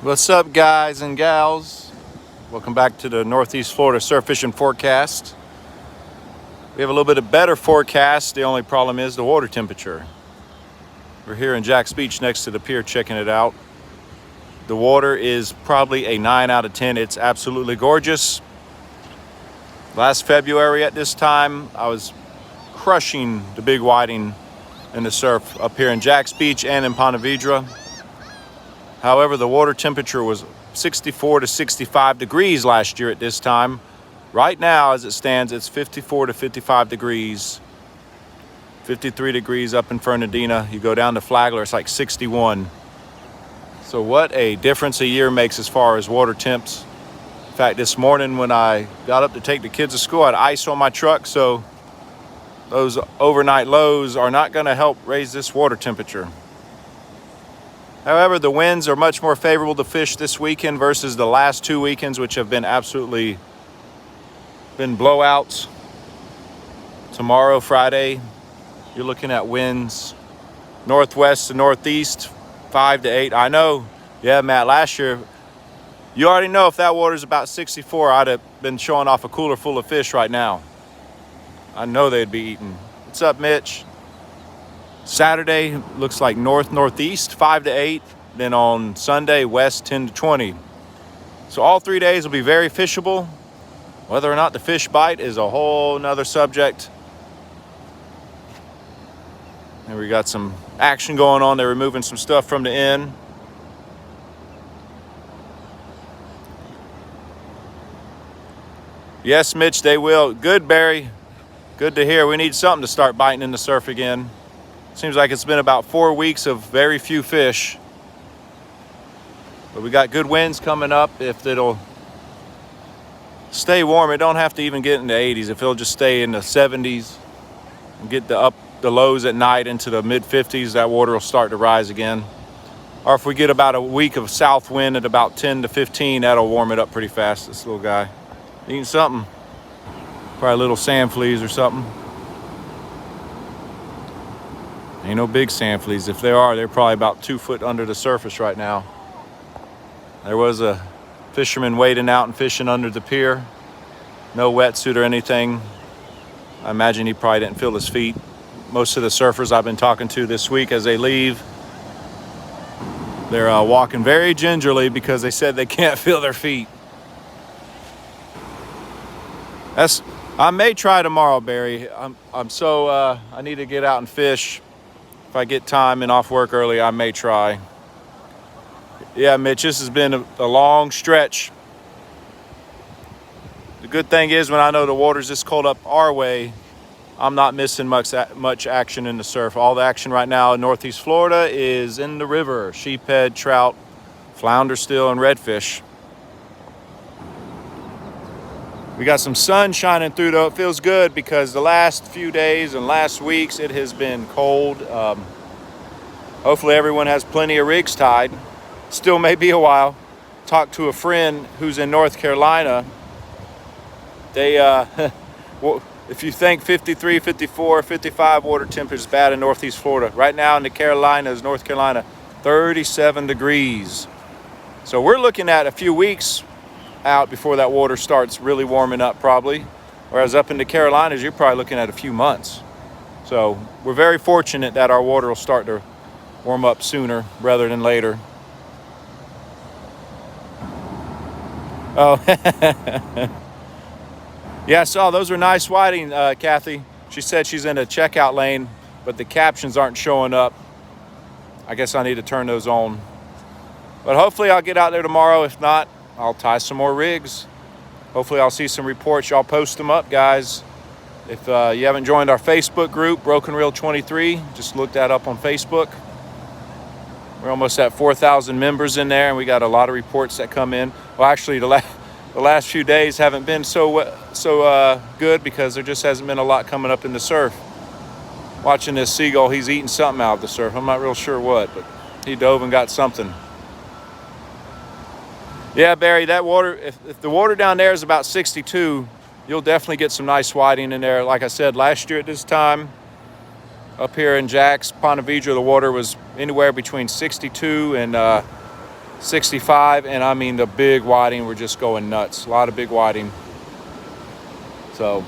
What's up, guys and gals? Welcome back to the Northeast Florida Surf Fishing Forecast. We have a little bit of better forecast. The only problem is the water temperature. We're here in Jax Beach next to the pier checking it out. The water is probably a 9 out of 10. It's absolutely gorgeous. Last February at this time, I was crushing the big whiting in the surf up here in Jax Beach and in Ponte Vedra. However, the water temperature was 64 to 65 degrees last year at this time. Right now, as it stands, it's 54 to 55 degrees. 53 degrees up in Fernandina. You go down to Flagler, it's like 61. So what a difference a year makes as far as water temps. In fact, this morning when I got up to take the kids to school, I had ice on my truck, so those overnight lows are not going to help raise this water temperature. However, the winds are much more favorable to fish this weekend versus the last 2 weekends, which have been absolutely blowouts. Tomorrow, Friday, you're looking at winds northwest to northeast, 5 to 8. I know, yeah, Matt, last year, you already know if that water's about 64, I'd have been showing off a cooler full of fish right now. I know they'd be eating. What's up, Mitch? Saturday looks like northeast 5 to 8. Then on Sunday, west 10 to 20. So all 3 days will be very fishable. Whether or not the fish bite is a whole nother subject. And we got some action going on. They're removing some stuff from the end. Yes, Mitch, they will. Good, Barry. Good to hear. We need something to start biting in the surf again. Seems like it's been about 4 weeks of very few fish. But we got good winds coming up. If it'll stay warm, it don't have to even get in the 80s. If it'll just stay in the 70s and get the lows at night into the mid 50s, that water will start to rise again. Or if we get about a week of south wind at about 10 to 15, that'll warm it up pretty fast. This little guy eating something. Probably little sand fleas or something. Ain't no big sand fleas. If there are, they're probably about 2 foot under the surface right now. There was a fisherman wading out and fishing under the pier. No wetsuit or anything. I imagine he probably didn't feel his feet. Most of the surfers I've been talking to this week as they leave, they're walking very gingerly because they said they can't feel their feet. I may try tomorrow, Barry. I need to get out and fish. If I get time and off work early, I may try. Yeah, Mitch, this has been a long stretch. The good thing is when I know the water's this cold up our way, I'm not missing much action in the surf. All the action right now in Northeast Florida is in the river. Sheephead, trout, flounder still, and redfish. We got some sun shining through though. It feels good because the last few days and last weeks it has been cold. Hopefully everyone has plenty of rigs tied. Still may be a while. Talked to a friend who's in North Carolina. They, if you think 53, 54, 55 water temperature is bad in Northeast Florida, right now in the Carolinas, North Carolina, 37 degrees. So we're looking at a few weeks out before that water starts really warming up probably. Whereas up in the Carolinas, you're probably looking at a few months. So we're very fortunate that our water will start to warm up sooner rather than later. Oh, yeah, I saw those are nice whiting, Kathy. She said she's in a checkout lane, but the captions aren't showing up. I guess I need to turn those on. But hopefully I'll get out there tomorrow. If not, I'll tie some more rigs. Hopefully I'll see some reports. Y'all post them up, guys. If you haven't joined our Facebook group, Broken Reel 23, just look that up on Facebook. We're almost at 4,000 members in there, and we got a lot of reports that come in. Well, actually, the last few days haven't been so good because there just hasn't been a lot coming up in the surf. Watching this seagull, he's eating something out of the surf. I'm not real sure what, but he dove and got something. Yeah, Barry, that water, if the water down there is about 62, you'll definitely get some nice whiting in there. Like I said, last year at this time, up here in Jax, Ponte Vedra, the water was anywhere between 62 and 65, and I mean the big whiting were just going nuts. A lot of big whiting. So,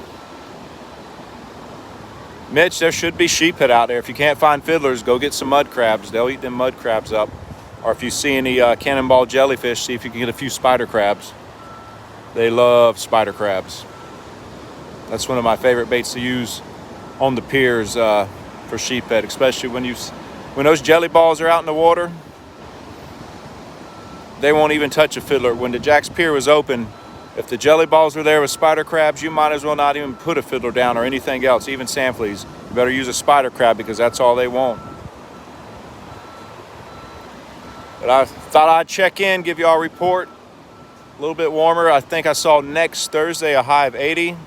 Mitch, there should be sheephead out there. If you can't find fiddlers, go get some mud crabs. They'll eat them mud crabs up. Or if you see any cannonball jellyfish, see if you can get a few spider crabs. They love spider crabs. That's one of my favorite baits to use on the piers for sheephead, especially when those jelly balls are out in the water. They won't even touch a fiddler. When the Jack's Pier was open, if the jelly balls were there with spider crabs, you might as well not even put a fiddler down or anything else, even sand fleas. You better use a spider crab because that's all they want. But I thought I'd check in, give you all a report. A little bit warmer. I think I saw next Thursday a high of 80.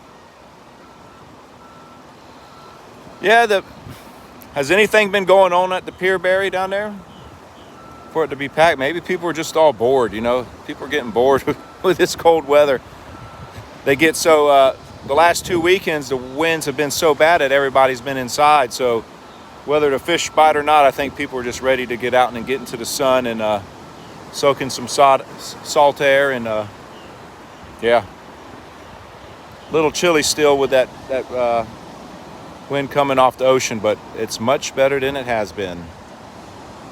Yeah, has anything been going on at the pier, Barry, down there? For it to be packed? Maybe people are just all bored, you know. People are getting bored with this cold weather. They get so, the last 2 weekends, the winds have been so bad that everybody's been inside. So whether the fish bite or not, I think people are just ready to get out and get into the sun and soak in some salt air. And yeah, a little chilly still with that wind coming off the ocean, but it's much better than it has been.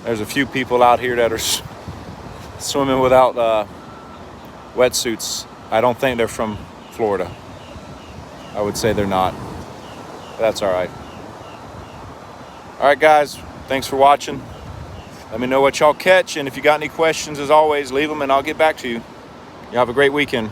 There's a few people out here that are swimming without wetsuits. I don't think they're from Florida. I would say they're not. That's all right. All right, guys. Thanks for watching. Let me know what y'all catch, and if you got any questions, as always, leave them and I'll get back to you. You have a great weekend.